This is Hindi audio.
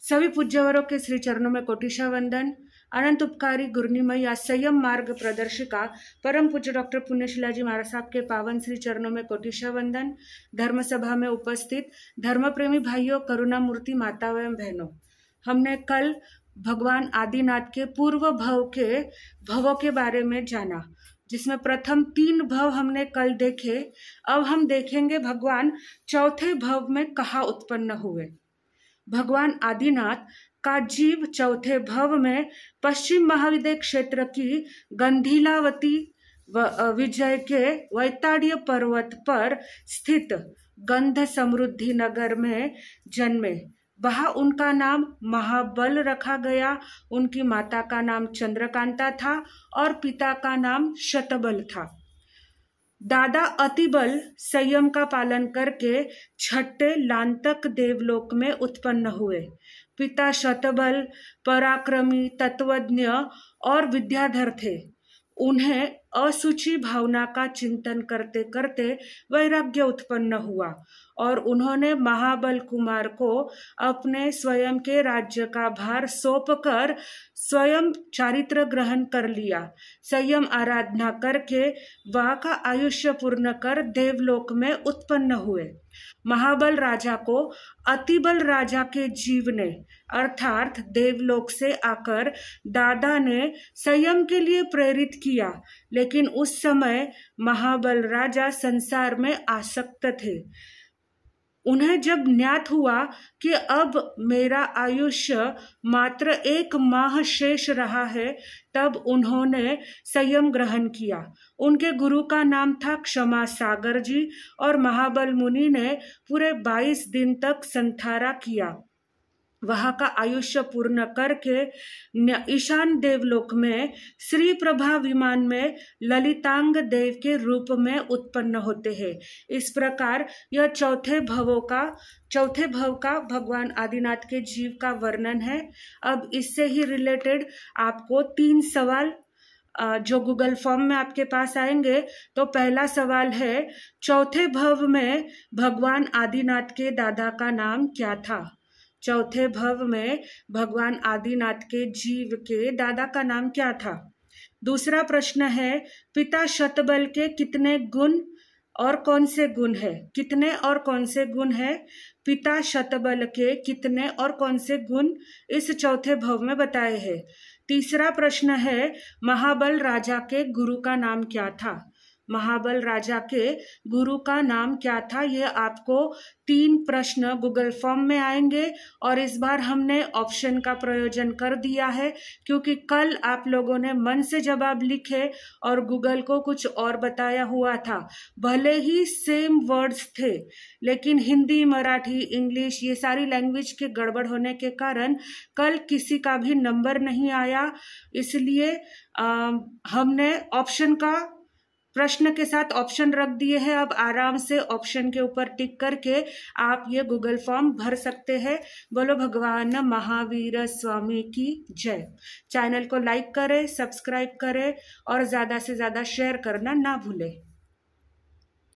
सभी पूज्यवरों के श्री चरणों में कोटिशा वंदन। अनंत उपकारी गुरुनिमय या संयम मार्ग प्रदर्शिका परम पूज्य डॉक्टर पुण्यशिला जी महाराज साहब के पावन श्री चरणों में कोटिशा वंदन। धर्म सभा में उपस्थित धर्म प्रेमी भाइयों, करुणा मूर्ति माताओं एवं बहनों, हमने कल भगवान आदिनाथ के पूर्व भवों के बारे में जाना, जिसमें प्रथम 3 भव हमने कल देखे। अब हम देखेंगे भगवान चौथे भव में कहाँ उत्पन्न हुए। भगवान आदिनाथ का जीव चौथे भव में पश्चिम महाविद्य क्षेत्र की गंधीलावती विजय के वैताड़ीय पर्वत पर स्थित गंध समृद्धि नगर में जन्मे। वहाँ उनका नाम महाबल रखा गया। उनकी माता का नाम चंद्रकांता था और पिता का नाम शतबल था। दादा अतिबल संयम का पालन करके छठे लांतक देवलोक में उत्पन्न हुए। पिता शतबल पराक्रमी, तत्वज्ञ और विद्याधर थे। उन्हें असुचि भावना का चिंतन करते करते वैराग्य उत्पन्न हुआ और उन्होंने महाबल कुमार को अपने स्वयं के राज्य का भार सौंपकर स्वयं चारित्र ग्रहण कर लिया। संयम आराधना करके वहाँ का आयुष्य पूर्ण कर देवलोक में उत्पन्न हुए। महाबल राजा को अतिबल राजा के जीव ने अर्थात देवलोक से आकर दादा ने संयम के लिए प्रेरित किया, लेकिन उस समय महाबल राजा संसार में आसक्त थे। उन्हें जब ज्ञात हुआ कि अब मेरा आयुष्य मात्र 1 माह शेष रहा है, तब उन्होंने संयम ग्रहण किया। उनके गुरु का नाम था क्षमा सागर जी और महाबल मुनि ने पूरे 22 दिन तक संथारा किया। वहाँ का आयुष्य पूर्ण करके ईशान देवलोक में श्री प्रभा विमान में ललितांग देव के रूप में उत्पन्न होते हैं। इस प्रकार यह चौथे भव का भगवान आदिनाथ के जीव का वर्णन है। अब इससे ही रिलेटेड आपको 3 सवाल जो गूगल फॉर्म में आपके पास आएंगे। तो पहला सवाल है, चौथे भव में भगवान आदिनाथ के दादा का नाम क्या था? चौथे भव में भगवान आदिनाथ के जीव के दादा का नाम क्या था? दूसरा प्रश्न है, पिता शतबल के कितने गुण और कौन से गुण है? कितने और कौन से गुण है? पिता शतबल के कितने और कौन से गुण इस चौथे भव में बताए हैं? तीसरा प्रश्न है, महाबल राजा के गुरु का नाम क्या था? महाबल राजा के गुरु का नाम क्या था? ये आपको 3 प्रश्न गूगल फॉर्म में आएंगे और इस बार हमने ऑप्शन का प्रयोजन कर दिया है, क्योंकि कल आप लोगों ने मन से जवाब लिखे और गूगल को कुछ और बताया हुआ था। भले ही सेम वर्ड्स थे, लेकिन हिंदी, मराठी, इंग्लिश ये सारी लैंग्वेज के गड़बड़ होने के कारण कल किसी का भी नंबर नहीं आया। इसलिए हमने ऑप्शन का प्रश्न के साथ ऑप्शन रख दिए हैं। अब आराम से ऑप्शन के ऊपर टिक करके आप ये गूगल फॉर्म भर सकते हैं। बोलो भगवान महावीर स्वामी की जय। चैनल को लाइक करें, सब्सक्राइब करें और ज़्यादा से ज़्यादा शेयर करना ना भूलें।